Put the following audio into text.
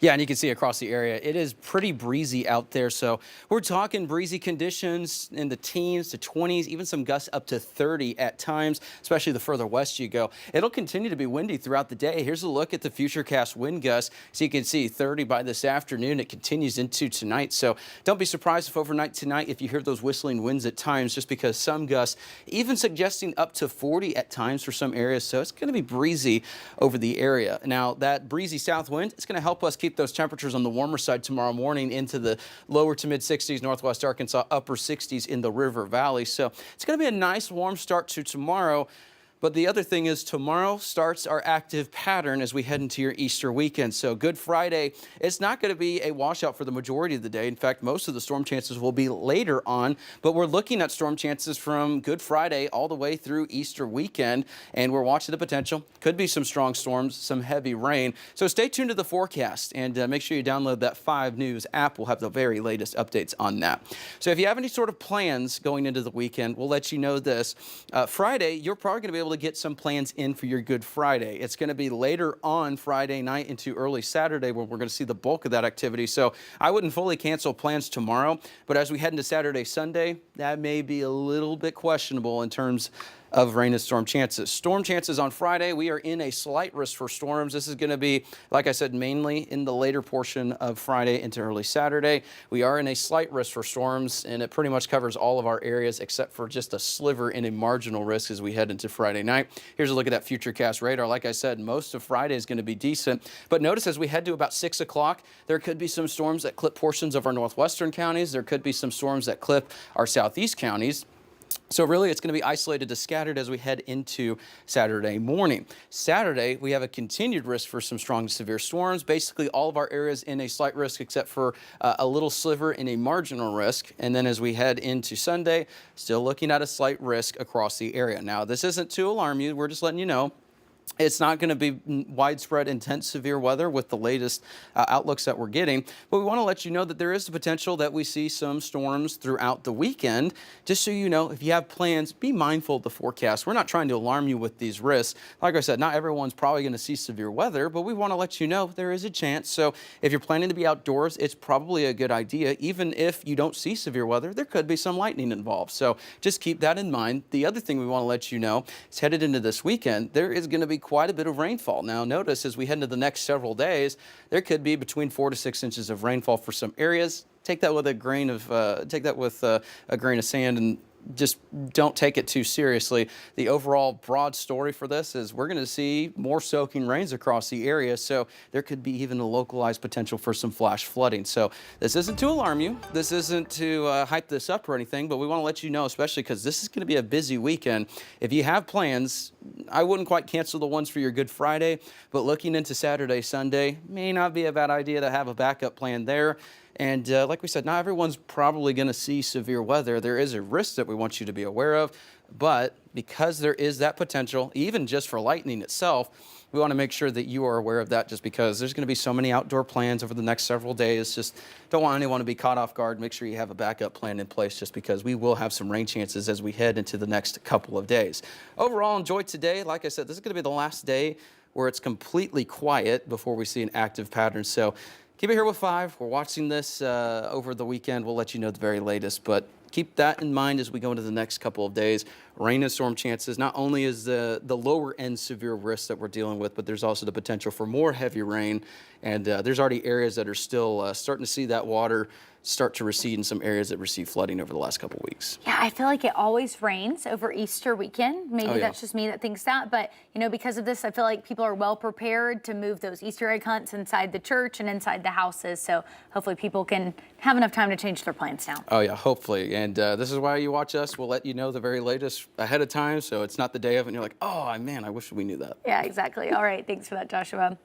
Yeah, and you can see across the area, it is pretty breezy out there. So we're talking breezy conditions in the teens to 20s, even some gusts up to 30 at times, especially the further west you go. It'll continue to be windy throughout the day. Here's a look at the futurecast wind gusts. So you can see 30 by this afternoon. It continues into tonight. So don't be surprised if overnight tonight, if you hear those whistling winds at times, just because some gusts, even suggesting up to 40 at times for some areas. So it's going to be breezy over the area. Now, that breezy south wind, it's going to help us keep those temperatures on the warmer side tomorrow morning into the lower to mid 60s, northwest Arkansas, upper 60s in the River Valley. So it's going to be a nice warm start to tomorrow. But the other thing is tomorrow starts our active pattern as we head into your Easter weekend. So Good Friday, it's not going to be a washout for the majority of the day. In fact, most of the storm chances will be later on. But we're looking at storm chances from Good Friday all the way through Easter weekend. And we're watching the potential. Could be some strong storms, some heavy rain. So stay tuned to the forecast and make sure you download that 5 News app. We'll have the very latest updates on that. So if you have any sort of plans going into the weekend, we'll let you know this. Friday, you're probably going to be able to get some plans in for your Good Friday. It's going to be later on Friday night into early Saturday when we're going to see the bulk of that activity. So I wouldn't fully cancel plans tomorrow, but as we head into Saturday, Sunday, that may be a little bit questionable in terms of rain and storm chances. Storm chances on Friday, we are in a slight risk for storms. This is going to be, like I said, mainly in the later portion of Friday into early Saturday. We are in a slight risk for storms, and it pretty much covers all of our areas except for just a sliver in a marginal risk as we head into Friday night. Here's a look at that futurecast radar. Like I said, most of Friday is going to be decent, but notice as we head to about 6 o'clock, there could be some storms that clip portions of our northwestern counties. There could be some storms that clip our southeast counties. So really, it's going to be isolated to scattered as we head into Saturday morning. Saturday, we have a continued risk for some strong to severe storms. Basically, all of our areas in a slight risk except for a little sliver in a marginal risk. And then as we head into Sunday, still looking at a slight risk across the area. Now, this isn't to alarm you. We're just letting you know. It's not going to be widespread, intense, severe weather with the latest outlooks that we're getting. But we want to let you know that there is the potential that we see some storms throughout the weekend. Just so you know, if you have plans, be mindful of the forecast. We're not trying to alarm you with these risks. Like I said, not everyone's probably going to see severe weather, but we want to let you know there is a chance. So if you're planning to be outdoors, it's probably a good idea. Even if you don't see severe weather, there could be some lightning involved. So just keep that in mind. The other thing we want to let you know is headed into this weekend, there is going to be quite a bit of rainfall. Now notice as we head into the next several days, there could be between 4 to 6 inches of rainfall for some areas. Take that with a grain of a grain of sand and just don't take it too seriously. The overall broad story for this is we're going to see more soaking rains across the area, so there could be even a localized potential for some flash flooding. So this isn't to alarm you. This isn't to hype this up or anything, but we want to let you know, especially because this is going to be a busy weekend. If you have plans, I wouldn't quite cancel the ones for your Good Friday, but looking into Saturday, Sunday may not be a bad idea to have a backup plan there. And like we said, not everyone's probably going to see severe weather. There is a risk that we want you to be aware of. But because there is that potential, even just for lightning itself, we want to make sure that you are aware of that just because there's going to be so many outdoor plans over the next several days. Just don't want anyone to be caught off guard. Make sure you have a backup plan in place just because we will have some rain chances as we head into the next couple of days. Overall, enjoy today. Like I said, this is going to be the last day where it's completely quiet before we see an active pattern. So keep it here with 5. We're watching this over the weekend. We'll let you know the very latest, but keep that in mind as we go into the next couple of days. Rain and storm chances, not only is the lower end severe risk that we're dealing with, but there's also the potential for more heavy rain. And there's already areas that are still starting to see that water start to recede in some areas that receive flooding over the last couple of weeks. Yeah, I feel like it always rains over Easter weekend. Maybe that's just me that thinks that, but you know, because of this, I feel like people are well prepared to move those Easter egg hunts inside the church and inside the houses. So hopefully people can have enough time to change their plans now. Oh yeah, hopefully. And this is why you watch us. We'll let you know the very latest ahead of time. So it's not the day of and you're like, oh man, I wish we knew that. Yeah, exactly. All right. Thanks for that, Joshua.